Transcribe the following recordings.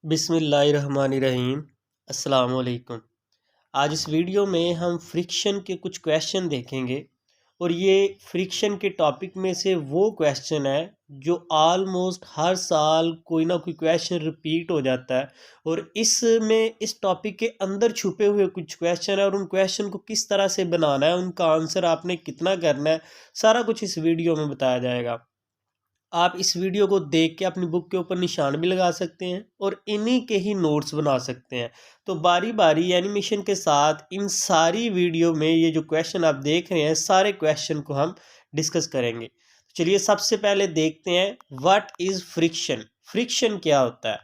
बिस्मिल्लाहिर्रहमानिर्रहीम। अस्सलाम वालेकुम। आज इस वीडियो में हम फ्रिक्शन के कुछ क्वेश्चन देखेंगे और ये फ्रिक्शन के टॉपिक में से वो क्वेश्चन है जो ऑलमोस्ट हर साल कोई ना कोई क्वेश्चन रिपीट हो जाता है। और इसमें इस टॉपिक के अंदर छुपे हुए कुछ क्वेश्चन है और उन क्वेश्चन को किस तरह से बनाना है, उनका आंसर आपने कितना करना है, सारा कुछ इस वीडियो में बताया जाएगा। आप इस वीडियो को देख के अपनी बुक के ऊपर निशान भी लगा सकते हैं और इन्हीं के ही नोट्स बना सकते हैं। तो बारी बारी एनिमेशन के साथ इन सारी वीडियो में ये जो क्वेश्चन आप देख रहे हैं, सारे क्वेश्चन को हम डिस्कस करेंगे। चलिए सबसे पहले देखते हैं व्हाट इज फ्रिक्शन। फ्रिक्शन क्या होता है?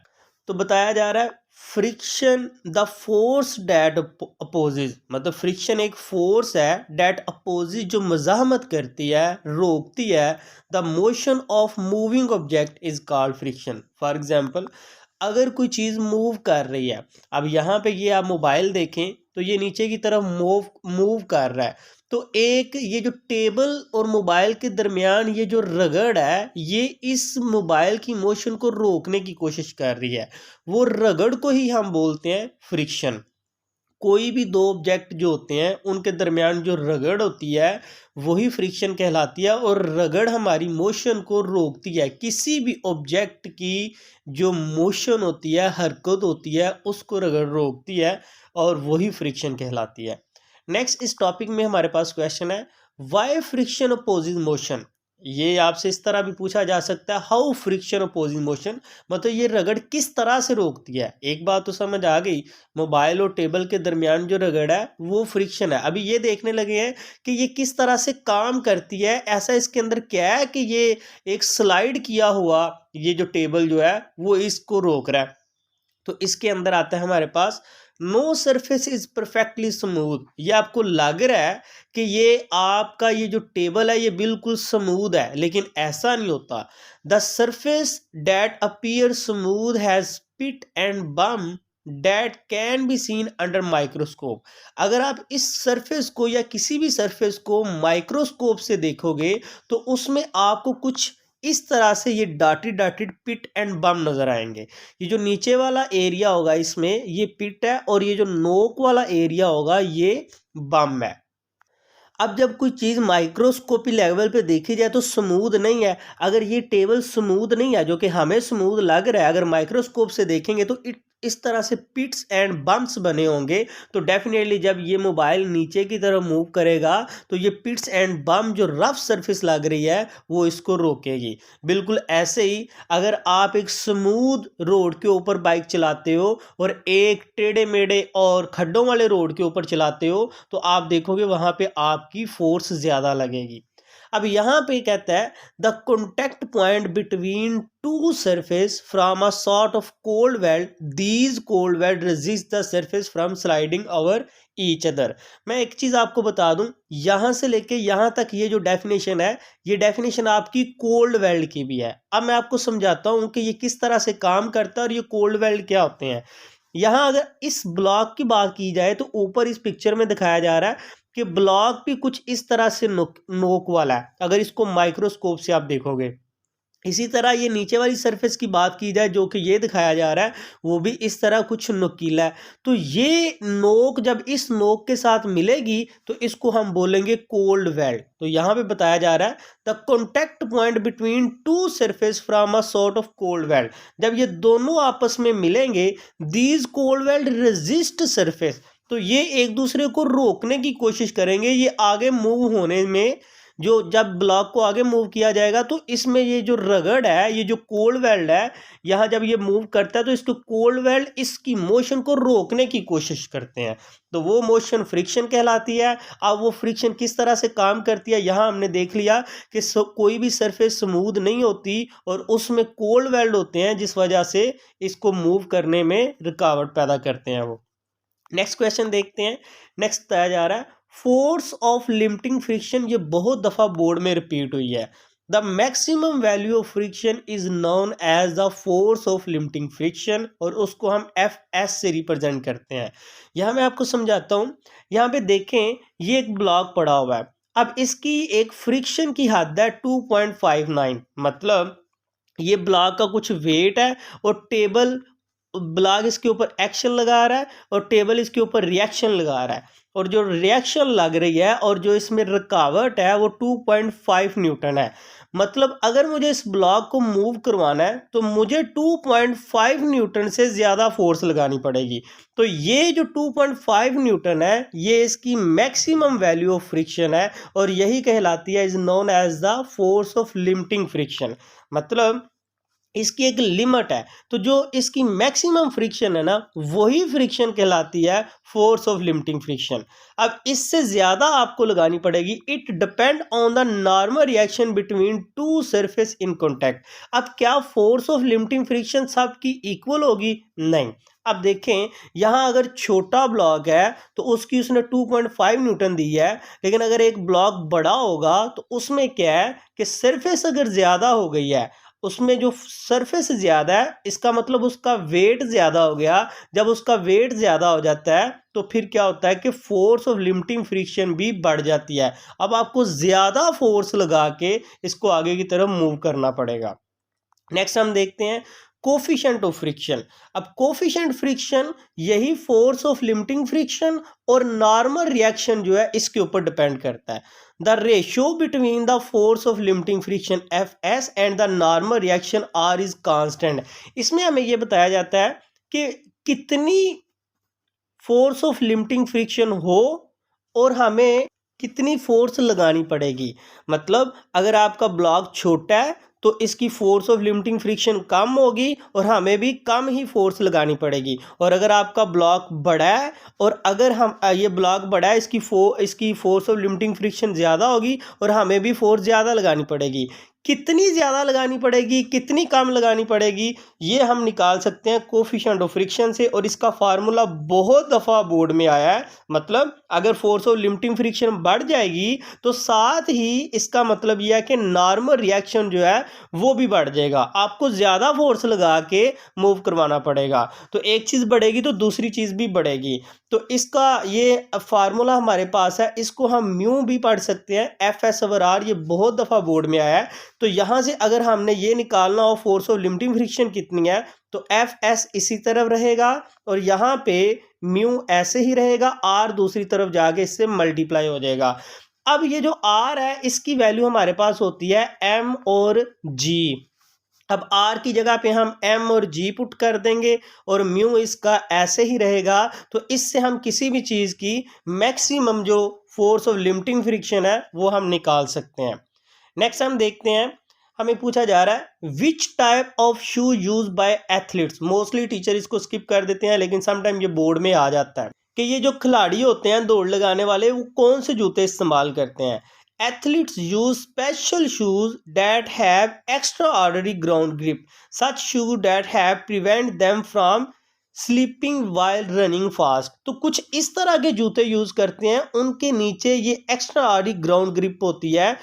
तो बताया जा रहा है friction the force that opposes, मतलब फ्रिक्शन एक फोर्स है डैट अपोजिज, जो मज़ाहमत करती है, रोकती है। The motion of moving object is called friction. For example, अगर कोई चीज़ मूव कर रही है, अब यहाँ पे ये आप मोबाइल देखें तो ये नीचे की तरफ मूव मूव कर रहा है। तो एक ये जो टेबल और मोबाइल के दरमियान ये जो रगड़ है, ये इस मोबाइल की मोशन को रोकने की कोशिश कर रही है। वो रगड़ को ही हम बोलते हैं फ्रिक्शन। कोई भी दो ऑब्जेक्ट जो होते हैं उनके दरमियान जो रगड़ होती है वही फ्रिक्शन कहलाती है। और रगड़ हमारी मोशन को रोकती है। किसी भी ऑब्जेक्ट की जो मोशन होती है, हरकत होती है, उसको रगड़ रोकती है और वही फ्रिक्शन कहलाती है। नेक्स्ट इस टॉपिक में हमारे पास क्वेश्चन है वाई फ्रिक्शन अपोजिज मोशन। ये आपसे इस तरह भी पूछा जा सकता है हाउ फ्रिक्शन अपोजिज मोशन, मतलब ये रगड़ किस तरह से रोकती है। एक बात तो समझ आ गई, मोबाइल और टेबल के दरमियान जो रगड़ है वो फ्रिक्शन है। अभी ये देखने लगे हैं कि ये किस तरह से काम करती है। ऐसा इसके अंदर क्या है कि ये एक स्लाइड किया हुआ ये जो टेबल जो है वो इसको रोक रहा है। तो इसके अंदर आता है हमारे पास no surface is perfectly smooth. ये आपको लग रहा है कि ये आपका ये जो टेबल है ये बिल्कुल स्मूथ है, लेकिन ऐसा नहीं होता। The surface that appear smooth has pit and bump that can be seen under microscope. अगर आप इस सरफेस को या किसी भी सरफेस को माइक्रोस्कोप से देखोगे तो उसमें आपको कुछ इस तरह से ये dotted dotted pit and bump नजर आएंगे। ये जो नीचे वाला एरिया होगा इसमें ये पिट है और ये जो नोक वाला एरिया होगा ये बम है। अब जब कोई चीज़ माइक्रोस्कोपी लेवल पे देखी जाए तो स्मूथ नहीं है। अगर ये टेबल स्मूथ नहीं है, जो कि हमें स्मूथ लग रहा है, अगर माइक्रोस्कोप से देखेंगे तो इस तरह से पिट्स एंड बम्प्स बने होंगे। तो डेफिनेटली जब ये मोबाइल नीचे की तरफ मूव करेगा तो ये पिट्स एंड बम जो रफ सरफेस लग रही है वो इसको रोकेगी। बिल्कुल ऐसे ही अगर आप एक स्मूथ रोड के ऊपर बाइक चलाते हो और एक टेढ़े मेढ़े और खड्डों वाले रोड के ऊपर चलाते हो तो आप देखोगे वहां पे आपकी फोर्स ज्यादा लगेगी। अब यहां पे कहता है the contact point between two surface from a sort of cold weld, these cold weld resist the surface from sliding over each other. मैं एक चीज आपको बता दूं, यहां से लेके यहां तक ये जो डेफिनेशन है, ये डेफिनेशन आपकी कोल्ड वेल्ड की भी है। अब मैं आपको समझाता हूं कि ये किस तरह से काम करता है और ये कोल्ड वेल्ड क्या होते हैं। यहाँ अगर इस ब्लॉक की बात की जाए तो ऊपर इस पिक्चर में दिखाया जा रहा है कि ब्लॉक भी कुछ इस तरह से नोक वाला है। अगर इसको माइक्रोस्कोप से आप देखोगे, इसी तरह ये नीचे वाली सरफेस की बात की जाए जो कि ये दिखाया जा रहा है, वो भी इस तरह कुछ नुकीला है। तो ये नोक जब इस नोक के साथ मिलेगी तो इसको हम बोलेंगे कोल्ड वेल्ड। तो यहाँ पे बताया जा रहा है the contact point between two surface from a sort of cold weld, जब ये दोनों आपस में मिलेंगे, these cold weld resist surface, तो ये एक दूसरे को रोकने की कोशिश करेंगे। ये आगे मूव होने में, जो जब ब्लॉक को आगे मूव किया जाएगा तो इसमें ये जो रगड़ है, ये जो कोल्ड वेल्ड है, यहाँ जब ये मूव करता है तो इसको कोल्ड वेल्ड इसकी मोशन को रोकने की कोशिश करते हैं। तो वो मोशन फ्रिक्शन कहलाती है। अब वो फ्रिक्शन किस तरह से काम करती है, यहाँ हमने देख लिया कि कोई भी सरफेस स्मूथ नहीं होती और उसमें कोल्ड वेल्ड होते हैं, जिस वजह से इसको मूव करने में रुकावट पैदा करते हैं वो। नेक्स्ट क्वेश्चन देखते हैं। नेक्स्ट बताया जा रहा है फोर्स ऑफ लिमिटिंग फ्रिक्शन। ये बहुत दफा बोर्ड में रिपीट हुई है। The maximum value of friction is known as the force of limiting friction, और उसको हम एफ एस से रिप्रेजेंट करते हैं। यहां मैं आपको समझाता हूं। यहाँ पे देखें ये एक ब्लॉक पड़ा हुआ है। अब इसकी एक फ्रिक्शन की हद है 2.59, मतलब ये ब्लॉक का कुछ वेट है और टेबल ब्लॉक इसके ऊपर एक्शन लगा रहा है और टेबल इसके ऊपर रिएक्शन लगा रहा है, और जो रिएक्शन लग रही है और जो इसमें रुकावट है वो 2.5 न्यूटन है। मतलब अगर मुझे इस ब्लॉक को मूव करवाना है तो मुझे 2.5 न्यूटन से ज़्यादा फोर्स लगानी पड़ेगी। तो ये जो 2.5 न्यूटन है ये इसकी मैक्सिमम वैल्यू ऑफ फ्रिक्शन है, और यही कहलाती है, is known as the force of limiting friction. मतलब इसकी एक लिमिट है, तो जो इसकी मैक्सिमम फ्रिक्शन है ना वही फ्रिक्शन कहलाती है फोर्स ऑफ लिमिटिंग फ्रिक्शन। अब इससे ज़्यादा आपको लगानी पड़ेगी। It depend on the normal reaction between two surface in contact. अब क्या फोर्स ऑफ लिमिटिंग फ्रिक्शन सबकी इक्वल होगी? नहीं। अब देखें, यहाँ अगर छोटा ब्लॉक है तो उसकी उसने 2.5 न्यूटन दी है, लेकिन अगर एक ब्लॉक बड़ा होगा तो उसमें क्या है कि सरफेस अगर ज़्यादा हो गई है, उसमें जो सरफेस ज़्यादा है इसका मतलब उसका वेट ज़्यादा हो गया। जब उसका वेट ज़्यादा हो जाता है तो फिर क्या होता है कि फोर्स ऑफ लिमिटिंग फ्रिक्शन भी बढ़ जाती है। अब आपको ज़्यादा फोर्स लगा के इसको आगे की तरफ मूव करना पड़ेगा। नेक्स्ट हम देखते हैं कोफिशिएंट ऑफ फ्रिक्शन। अब कोफिशिएंट फ्रिक्शन यही फोर्स ऑफ लिमिटिंग फ्रिक्शन और नॉर्मल रिएक्शन जो है इसके ऊपर डिपेंड करता है। The ratio between the force of limiting friction Fs and the normal reaction R is constant. इसमें हमें यह बताया जाता है कि कितनी फोर्स ऑफ लिमिटिंग फ्रिक्शन हो और हमें कितनी फोर्स लगानी पड़ेगी। मतलब अगर आपका ब्लॉक छोटा है तो इसकी फोर्स ऑफ लिमिटिंग फ्रिक्शन कम होगी और हमें भी कम ही फोर्स लगानी पड़ेगी। और अगर आपका ब्लॉक बड़ा है और अगर हम ये ब्लॉक बड़ा है इसकी फोर्स ऑफ लिमिटिंग फ्रिक्शन ज़्यादा होगी और हमें भी फोर्स ज़्यादा लगानी पड़ेगी। कितनी ज़्यादा लगानी पड़ेगी कितनी कम लगानी पड़ेगी ये हम निकाल सकते हैं कोफिशिएंट ऑफ फ्रिक्शन से, और इसका फार्मूला बहुत दफ़ा बोर्ड में आया है। मतलब अगर फोर्स ऑफ लिमिटिंग फ्रिक्शन बढ़ जाएगी तो साथ ही इसका मतलब यह है कि नॉर्मल रिएक्शन जो है वो भी बढ़ जाएगा। आपको ज़्यादा फोर्स लगा के मूव करवाना पड़ेगा, तो एक चीज़ बढ़ेगी तो दूसरी चीज़ भी बढ़ेगी। तो इसका ये फार्मूला हमारे पास है, इसको हम म्यू भी पढ़ सकते हैं, Fs/r। ये बहुत दफ़ा बोर्ड में आया है। तो यहाँ से अगर हमने ये निकालना हो फोर्स ऑफ लिमिटिंग फ्रिक्शन कितनी है तो Fs इसी तरफ रहेगा और यहाँ पे म्यू ऐसे ही रहेगा, R दूसरी तरफ जाके इससे मल्टीप्लाई हो जाएगा। अब ये जो R है इसकी वैल्यू हमारे पास होती है M और G। अब R की जगह पे हम M और G पुट कर देंगे और म्यू इसका ऐसे ही रहेगा। तो इससे हम किसी भी चीज़ की मैक्सिमम जो फोर्स ऑफ लिमिटिंग फ्रिक्शन है वो हम निकाल सकते हैं। नेक्स्ट हम देखते हैं, हमें पूछा जा रहा है which type of shoe use by athletes. Mostly teacher इसको स्किप कर देते हैं, लेकिन समटाइम ये बोर्ड में आ जाता है कि ये जो खिलाड़ी होते हैं दौड़ लगाने वाले वो कौन से जूते इस्तेमाल करते हैं। Athletes use special shoes that have extra ordinary ground grip, such shoe that have prevent them from sleeping while running fast. तो कुछ इस तरह के जूते यूज करते हैं, उनके नीचे ये एक्स्ट्रा ऑर्डिनरी ग्राउंड ग्रिप होती है।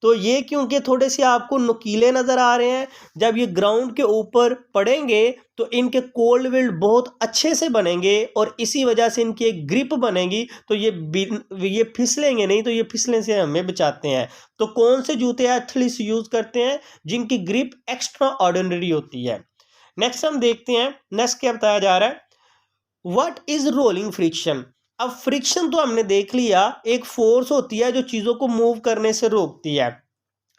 तो ये क्योंकि थोड़े से आपको नुकीले नज़र आ रहे हैं, जब ये ग्राउंड के ऊपर पड़ेंगे तो इनके कोल्ड विल्ड बहुत अच्छे से बनेंगे और इसी वजह से इनकी एक ग्रिप बनेगी, तो ये फिसलेंगे नहीं, तो ये फिसलने से हमें बचाते हैं। तो कौन से जूते एथलीट्स यूज़ करते हैं जिनकी ग्रिप एक्स्ट्रा ऑर्डिनरी होती है। नेक्स्ट हम देखते हैं, नेक्स्ट क्या बताया जा रहा है, व्हाट इज रोलिंग फ्रिक्शन। अब फ्रिक्शन तो हमने देख लिया, एक फोर्स होती है जो चीज़ों को मूव करने से रोकती है।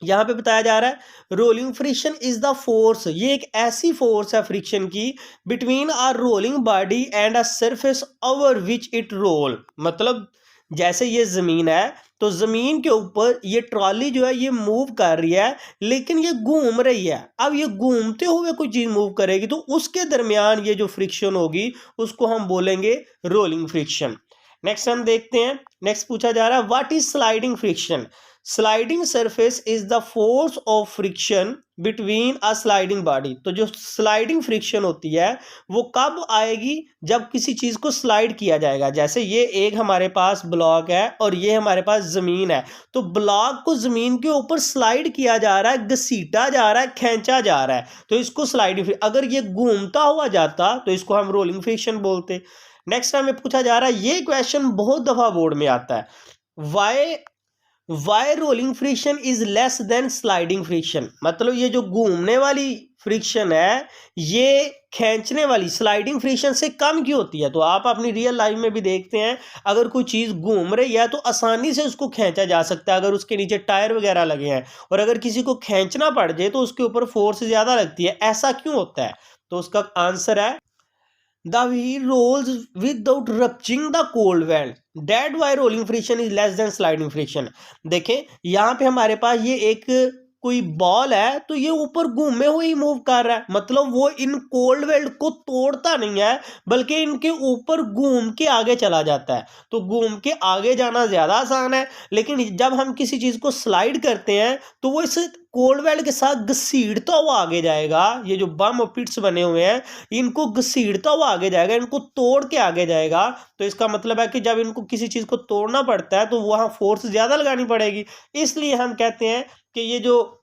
यहाँ पे बताया जा रहा है rolling friction is the force, ये एक ऐसी फोर्स है फ्रिक्शन की between a rolling body and a surface over which it roll. मतलब जैसे ये ज़मीन है तो ज़मीन के ऊपर ये ट्रॉली जो है ये मूव कर रही है, लेकिन ये घूम रही है। अब ये घूमते हुए कोई चीज़ मूव करेगी तो उसके दरमियान ये जो फ्रिक्शन होगी उसको हम बोलेंगे रोलिंग फ्रिक्शन। नेक्स्ट हम देखते हैं, नेक्स्ट पूछा जा रहा है what is sliding friction. Sliding surface is the force of friction between a sliding body. तो जो स्लाइडिंग फ्रिक्शन होती है वो कब आएगी, जब किसी चीज़ को स्लाइड किया जाएगा। जैसे ये एक हमारे पास ब्लॉक है और ये हमारे पास ज़मीन है, तो ब्लॉक को ज़मीन के ऊपर स्लाइड किया जा रहा है, घसीटा जा रहा है, खींचा जा रहा है, तो इसको स्लाइडिंग। अगर ये घूमता हुआ जाता तो इसको हम रोलिंग फ्रिक्शन बोलते। नेक्स्ट हमें पूछा जा रहा है, ये क्वेश्चन बहुत दफ़ा बोर्ड में आता है, why rolling friction is less than sliding friction. मतलब ये जो घूमने वाली फ्रिक्शन है ये खींचने वाली स्लाइडिंग फ्रिक्शन से कम क्यों होती है? तो आप अपनी रियल लाइफ में भी देखते हैं, अगर कोई चीज़ घूम रही है तो आसानी से उसको खींचा जा सकता है अगर उसके नीचे टायर वगैरह लगे हैं, और अगर किसी को खींचना पड़ जाए तो उसके ऊपर फोर्स ज़्यादा लगती है। ऐसा क्यों होता है? तो उसका आंसर है The wheel rolls without rupturing the cold band. That why rolling friction is less than sliding friction. देखें यहाँ पे हमारे पास ये एक कोई बॉल है तो ये ऊपर घूमे हुए ही मूव कर रहा है, मतलब वो इन कोल्ड वेल्ड को तोड़ता नहीं है बल्कि इनके ऊपर घूम के आगे चला जाता है। तो घूम के आगे जाना ज्यादा आसान है, लेकिन जब हम किसी चीज को स्लाइड करते हैं तो वो इस कोल्ड वेल्ड के साथ घसीटता हुआ आगे जाएगा। ये जो बम और पिट्स बने हुए हैं इनको घसीटता हुआ आगे जाएगा, इनको तोड़ के आगे जाएगा। तो इसका मतलब है कि जब इनको किसी चीज को तोड़ना पड़ता है तो वहां फोर्स ज्यादा लगानी पड़ेगी। इसलिए हम कहते हैं कि ये जो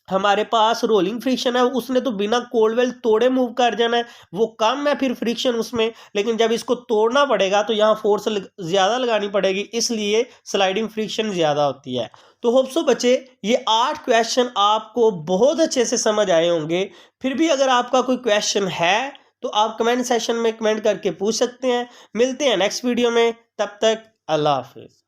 हमारे पास रोलिंग फ्रिक्शन है उसने तो बिना कोल्ड वेल्ड तोड़े मूव कर जाना है, वो कम है फिर फ्रिक्शन उसमें, लेकिन जब इसको तोड़ना पड़ेगा तो यहाँ फोर्स ज़्यादा लगानी पड़ेगी, इसलिए स्लाइडिंग फ्रिक्शन ज़्यादा होती है। तो होप सो बच्चे ये 8 क्वेश्चन आपको बहुत अच्छे से समझ आए होंगे। फिर भी अगर आपका कोई क्वेश्चन है तो आप कमेंट सेशन में कमेंट करके पूछ सकते हैं। मिलते हैं नेक्स्ट वीडियो में, तब तक अल्लाह हाफिज़।